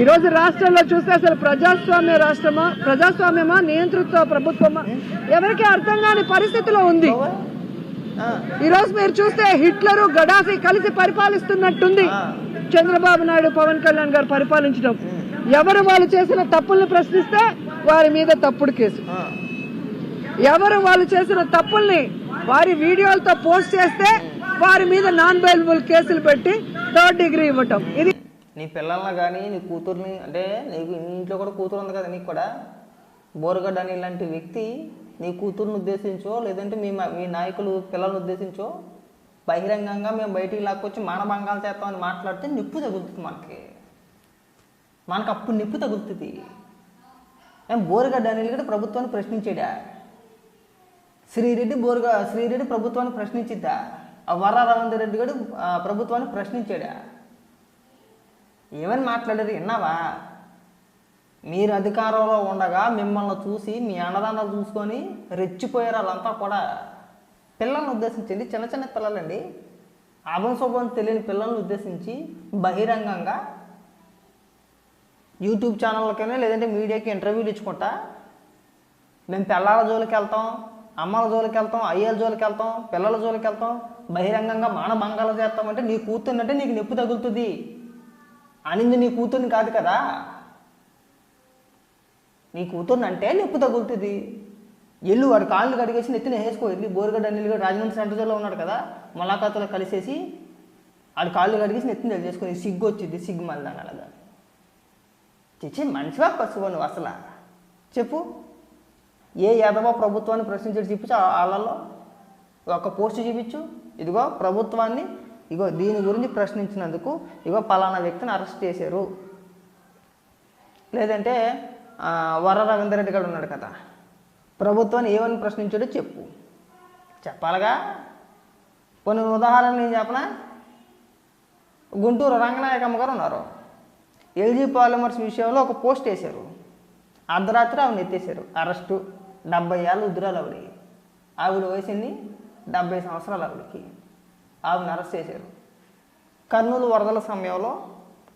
ఈరోజు రాష్ట్రంలో చూస్తే అసలు ప్రజాస్వామ్యమా నియంతృత్వ ప్రభుత్వమా ఎవరికి అర్థం కాని పరిస్థితిలో ఉంది. ఈరోజు మీరు చూస్తే హిట్లరు గడాఫీ కలిసి పరిపాలిస్తున్నట్టుంది. చంద్రబాబు నాయుడు పవన్ కళ్యాణ్ గారు పరిపాలించడం. ఎవరు వాళ్ళు చేసిన తప్పుల్ని ప్రశ్నిస్తే వారి మీద తప్పుడు కేసు, ఎవరు వాళ్ళు చేసిన తప్పుల్ని వారి వీడియోలతో పోస్ట్ చేస్తే వారి మీద నాన్ బెయిలబుల్ కేసులు పెట్టి 3rd డిగ్రీ ఇవ్వటం. ఇది నీ పిల్లల్ని కానీ నీ కూతుర్ని, అంటే నీకు ఇంట్లో కూడా కూతురు ఉంది కదా, నీకు కూడా బోరగడ్డ అని ఇలాంటి వ్యక్తి నీ కూతుర్ని ఉద్దేశించో లేదంటే మీ నాయకులు పిల్లల్ని ఉద్దేశించో బహిరంగంగా మేము బయటికి లాక్కొచ్చి మానభంగాలు చేస్తామని మాట్లాడితే నిప్పు తగులుతుంది. మనకు అప్పుడు నిప్పు తగులుతుంది. బోరగడ్డ అనిల్ కూడా ప్రభుత్వాన్ని ప్రశ్నించాడా? శ్రీరెడ్డి ప్రభుత్వాన్ని ప్రశ్నించిద్దా? వర్ర రవీందర్ రెడ్డి కూడా ప్రభుత్వాన్ని ప్రశ్నించాడా? ఏమని మాట్లాడారు విన్నావా? మీరు అధికారంలో ఉండగా మిమ్మల్ని చూసి మీ అన్నదానాలు చూసుకొని రెచ్చిపోయారు వాళ్ళంతా కూడా. పిల్లల్ని ఉద్దేశించండి, చిన్న చిన్న పిల్లలండి, శుభం తెలియని పిల్లల్ని ఉద్దేశించి బహిరంగంగా యూట్యూబ్ ఛానళ్ళకైనా లేదంటే మీడియాకి ఇంటర్వ్యూలు ఇచ్చుకుంటా మేము పిల్లల జోలికి వెళ్తాం, అమ్మల జోలికి వెళ్తాం, అయ్యల జోలికి వెళ్తాం, పిల్లల జోలికి వెళ్తాం, బహిరంగంగా మానభంగాలు చేస్తామంటే నీ కూతుర్నంటే నీకు నొప్పి తగులుతుంది. అనింది నీ కూతుర్ని కాదు కదా, నీ కూతుర్ని అంటే నొప్పి తగులుతుంది. ఎల్లు వాడు కాళ్ళు కడిగేసి నెత్తిన వేసుకో. వెళ్ళి బోరగడ్డ అనిల్ గారు రాజమండ్రి సెంటర్ జైల్లో ఉన్నాడు కదా, ములాఖాతులో కలిసేసి ఆడు కాళ్ళు కడిగేసి నెత్తిన చేసుకొని సిగ్గు వచ్చింది. సిగ్గు మళ్ళీ అలాగా చిచ్చి మనిషివా పశువు నువ్వు అసలు చెప్పు. ఏ యాదవ ప్రభుత్వాన్ని ప్రశ్నించడం చూపించు, వాళ్ళలో ఒక పోస్ట్ చూపించు. ఇదిగో ప్రభుత్వాన్ని, ఇగో దీని గురించి ప్రశ్నించినందుకు ఇగో పలానా వ్యక్తిని అరెస్ట్ చేశారు. లేదంటే వర్ర రవీందర్ రెడ్డి గారు ఉన్నాడు కదా, ప్రభుత్వాన్ని ఏమని ప్రశ్నించాడో చెప్పు. చెప్పాలిగా. కొన్ని ఉదాహరణలు నేను చెప్పనా? గుంటూరు రంగనాయకమ్మ గారు ఉన్నారు. ఎల్జీ పాలిమర్స్ విషయంలో ఒక పోస్ట్ వేశారు. అర్ధరాత్రి ఆవిడని ఎత్తేసారు. అరెస్టు. 70 ఏళ్ళ ఉద్రాలు ఆవిడ వయసుని 70 సంవత్సరాలు ఆవిడకి. ఆవిడని అరెస్ట్ చేశారు. కర్నూలు వరదల సమయంలో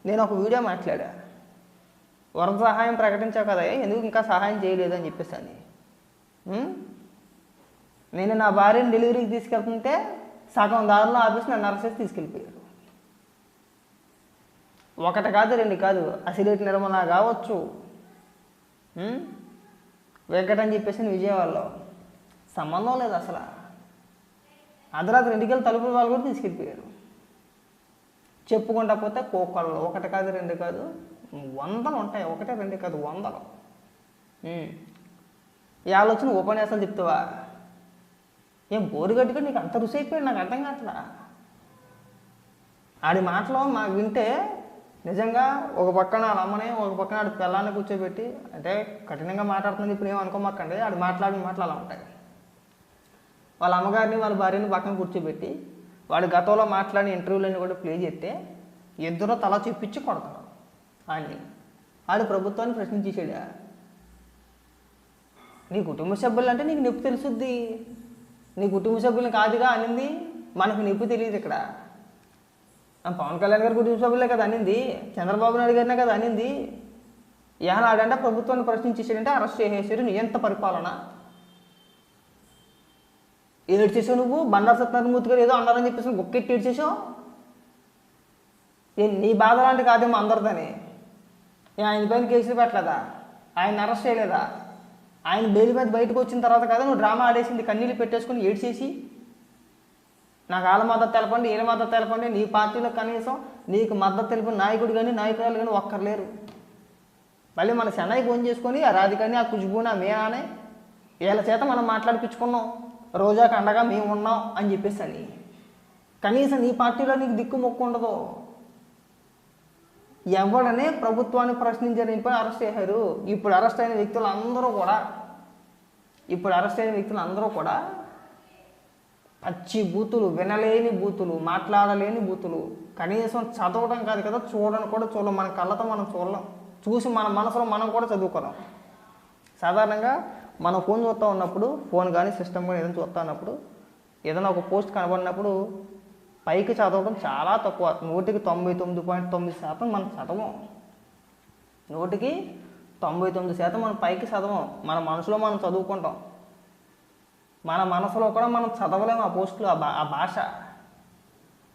నేను ఒక వీడియో మాట్లాడా. వరద సహాయం ప్రకటించావు కదా, ఎందుకు ఇంకా సహాయం చేయలేదని చెప్పేసి అని. నేను నా భార్యని డెలివరీకి తీసుకెళ్తుంటే సగం దారిలో ఆఫీస్ నన్ను అరెస్ట్ చేసి తీసుకెళ్ళిపోయారు. ఒకటి కాదు, రెండు కాదు, అసిలేట్ నిర్మల కావచ్చు, వెంకట్ అని చెప్పేసి విజయవాడలో సంబంధం లేదు అసలు. అర్ధరాత్రి 2 తలుపుల వాళ్ళు కూడా తీసుకెళ్ళిపోయారు. చెప్పుకుంటా పోతే కోకళ్ళు ఒకటి కాదు, రెండు కాదు, 100 ఉంటాయి. 1, 2 కాదు, 100. ఈ ఆలోచన ఉపన్యాసాలు చెప్తావా? ఏం బోరుగట్టుగా నీకు అంత రుచి అయిపోయాడు? నాకు అర్థం కావట్లా. ఆడి మాటలో మాకు వింటే నిజంగా ఒక పక్కన ఆడ అమ్మని, ఒక పక్కన ఆడి పిల్లాన్ని కూర్చోబెట్టి, అంటే కఠినంగా మాట్లాడుతుంది ఇప్పుడు ఏమనుకోమాకండి, ఆడు మాటలు అలా ఉంటాయి. వాళ్ళ అమ్మగారిని వాళ్ళ భార్యని పక్కన కూర్చోబెట్టి వాడు గతంలో మాట్లాడిన ఇంటర్వ్యూలన్నీ కూడా ప్లే చేస్తే ఇద్దరు తల చూపించి కొడతారు. ఆడు ప్రభుత్వాన్ని ప్రశ్నించేసాడా? నీ కుటుంబ సభ్యులు అంటే నీకు నొప్పి తెలుసుద్ది. నీ కుటుంబ సభ్యులను కాదుగా అనింది, మనకు నొప్పి తెలియదు. ఇక్కడ పవన్ కళ్యాణ్ గారి కుటుంబ సభ్యులే కదా అనింది, చంద్రబాబు నాయుడు గారినే కదా అనింది. ఆడంటే ప్రభుత్వాన్ని ప్రశ్నించేసాడంటే అరెస్ట్ చేసేసాడు. నీ ఎంత పరిపాలన ఏడ్చేసావు నువ్వు. బండారు సత్యనారాయణమూర్తి గారు ఏదో అన్నారని చెప్పేసి గొక్కెట్టి ఏడ్చేసావు. నీ బాధ లాంటి కాదేమో అందరిదని. ఆయన పైన కేసులు పెట్టలేదా? ఆయన అరెస్ట్ చేయలేదా? ఆయన బెయిల్ మీద బయటకు వచ్చిన తర్వాత కదా నువ్వు డ్రామా ఆడేసింది, కన్నీళ్ళు పెట్టేసుకుని ఏడ్చేసి నాకు వాళ్ళ మద్దతు తెలపండి, వీళ్ళ మద్దతు తెలపండి. నీ పార్టీలో కనీసం నీకు మద్దతు తెలిపిన నాయకుడు కానీ నాయకురాలు కానీ ఒక్కర్లేరు. మళ్ళీ మన చెన్నై ఫోన్ చేసుకొని ఆ రాధికని, ఆ కుష్బూని, ఆ మీనానే వీళ్ళ చేత మనం మాట్లాడిపించుకున్నాం. రోజాకి అండగా మేము ఉన్నాం అని చెప్పేసి అని. కనీసం నీ పార్టీలో నీకు దిక్కు మొక్కు ఉండదు. ఎవడనే ప్రభుత్వాన్ని ప్రశ్నించారు, ఇప్పుడు అరెస్ట్ చేశారు. ఇప్పుడు అరెస్ట్ అయిన వ్యక్తులు అందరూ కూడా పచ్చి బూతులు, వినలేని బూతులు, మాట్లాడలేని బూతులు. కనీసం చదవడం కాదు కదా, చూడడం కూడా చూడలేం. మన కళ్ళతో మనం చూడలేం, చూసి మన మనసులో మనం కూడా చదువుకోలేం. సాధారణంగా మనం ఫోన్ చూస్తూ ఉన్నప్పుడు, ఫోన్ కానీ సిస్టమ్ కానీ ఏదైనా చూస్తూ ఉన్నప్పుడు, ఏదైనా ఒక పోస్ట్ కనబడినప్పుడు పైకి చదవడం చాలా తక్కువ. 99.9% మనం చదవం. నూటికి 99% మనం పైకి చదవం. మన మనసులో మనం చదువుకుంటాం, మన మనసులో కూడా మనం చదవలేము ఆ పోస్టులు, ఆ భాష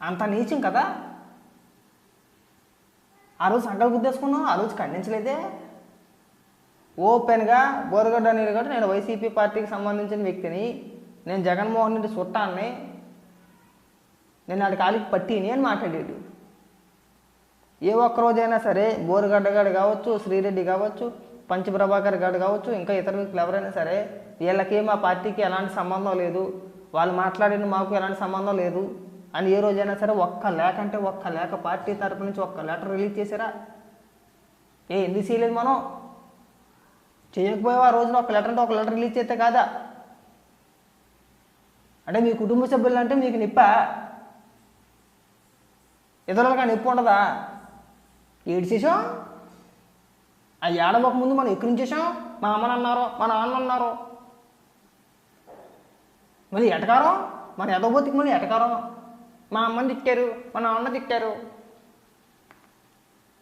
అంత నీచం కదా. ఆ రోజు సంకల్ గుద్దేసుకున్నాం, ఆ రోజు ఖండించలేదే. ఓపెన్గా బోరగడ్డ నీలగడ్డ నేను వైసీపీ పార్టీకి సంబంధించిన వ్యక్తిని, నేను జగన్మోహన్ రెడ్డి చుట్టాన్ని, నేను వాడి కాలికి పట్టిని అని మాట్లాడాడు. ఏ ఒక్కరోజైనా సరే బోరగడ్డ గారు కావచ్చు, శ్రీరెడ్డి కావచ్చు, పంచప్రభాకర్ గారు కావచ్చు, ఇంకా ఇతర వ్యక్తులు ఎవరైనా సరే వీళ్ళకి మా పార్టీకి ఎలాంటి సంబంధం లేదు, వాళ్ళు మాట్లాడిన మాకు ఎలాంటి సంబంధం లేదు అని ఏ రోజైనా సరే ఒక్క లేక పార్టీ తరపు నుంచి ఒక్క లెటర్ రిలీజ్ చేశారా? ఎందుకు చేయలేదు? మనం చేయకపోయావా? ఆ రోజున ఒక లెటర్ అంటే ఒక లెటర్ రిలీజ్ చేస్తే కాదా? అంటే మీ కుటుంబ సభ్యులు అంటే మీకు నిప్పా? ఇతరులుగా నొప్పి ఉండదా? ఏడ్చేసాం, ఆ ఏడవక ముందు మనం ఎక్కిరించేసాం. మా అమ్మని అన్నారు, మా నాన్న అన్నారు, మళ్ళీ ఎటకారం, మన ఎదవబోతికి మళ్ళీ ఎటకారం. మా అమ్మని తిట్టారు, మా నాన్న తిట్టారు,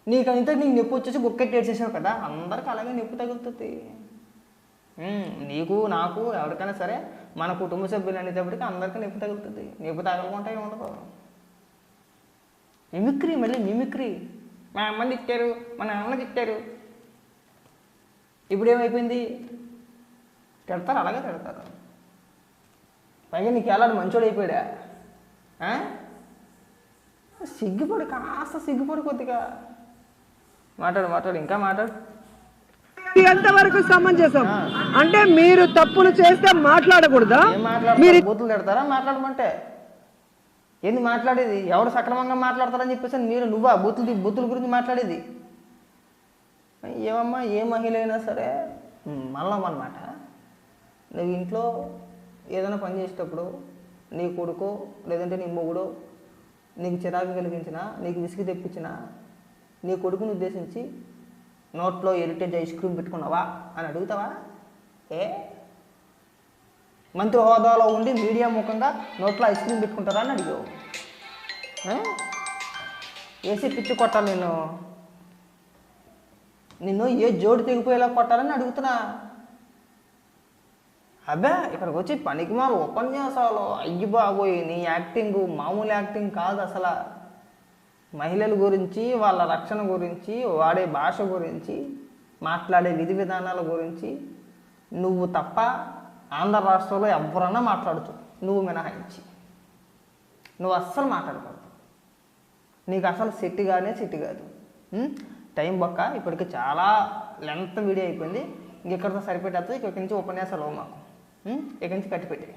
నీకు నొప్పి వచ్చేసి బుక్కెట్టి ఏడ్చేసావు కదా. అందరికి అలాగే నొప్పి తగులుతుంది. నీకు నాకు ఎవరికైనా సరే మన కుటుంబ సభ్యులు అనేటప్పటికీ అందరికీ నొప్పి తగులుతుంది. నొప్పి తగలకుండా ఉండదు. మళ్ళీ మిమిక్రీ. మా అమ్మని తిట్టారు, మా నాన్న తిట్టారు. ఇప్పుడు ఏమైపోయింది? తిడతారు, అలాగే తిడతారు. పైగా నీకు ఎలాంటి మంచోడు అయిపోయాడా? సిగ్గుపడి, కాస్త సిగ్గుపడి కొద్దిగా మాట్లాడు, ఇంకా మాట్లాడు. ఎంతవరకు సమంజసం? అంటే మీరు తప్పులు చేస్తే మాట్లాడకూడదా? మీరు బూతులు తిడతారా మాట్లాడమంటే? ఏంది మాట్లాడేది? ఎవరు సక్రమంగా మాట్లాడతారని చెప్పేసి నువ్వా బూతుల గురించి మాట్లాడేది? ఏమమ్మా, ఏ మహిళ అయినా సరే మళ్ళమన్నమాట. నువ్వు ఇంట్లో ఏదైనా పని చేసేటప్పుడు నీ కొడుకో లేదంటే నీ మొగుడో నీకు చిరాకు కలిగించినా, నీకు విసిగి తెప్పించినా, నీ కొడుకుని ఉద్దేశించి నోట్లో హెరిటేజ్ ఐస్ క్రీమ్ పెట్టుకున్నావా అని అడుగుతావా? మంత్రి హోదాలో ఉండి మీడియా ముఖంగా నోట్లో ఐస్ క్రీమ్ పెట్టుకుంటారా అని అడిగావు. ఏసీ పిచ్చి కొట్టాలి నిన్ను ఏ జోడు తెగిపోయేలా కొట్టాలని అడుగుతున్నా. అబ్బే, ఇక్కడికి వచ్చి పనికిమాల ఉపన్యాసాలు, అయ్యి బాబోయ్, నీ యాక్టింగ్ మామూలు యాక్టింగ్ కాదు అసలు. మహిళల గురించి, వాళ్ళ రక్షణ గురించి, వాడే భాష గురించి, మాట్లాడే విధి విధానాల గురించి నువ్వు తప్ప ఆంధ్ర రాష్ట్రంలో ఎవరన్నా మాట్లాడచ్చు, నువ్వు మినహాయించి. నువ్వు అస్సలు మాట్లాడకూడదు. నీకు అసలు సెట్ కాదు. టైం బొక్క. ఇప్పటికి చాలా లెంత్ వీడియో అయిపోయింది. ఇంకెక్కడితో సరిపెట్టేస్తుంది. ఇక్కడి నుంచి ఉపన్యాసాలు మాకు ఇక్కడి నుంచి కట్టిపెట్టి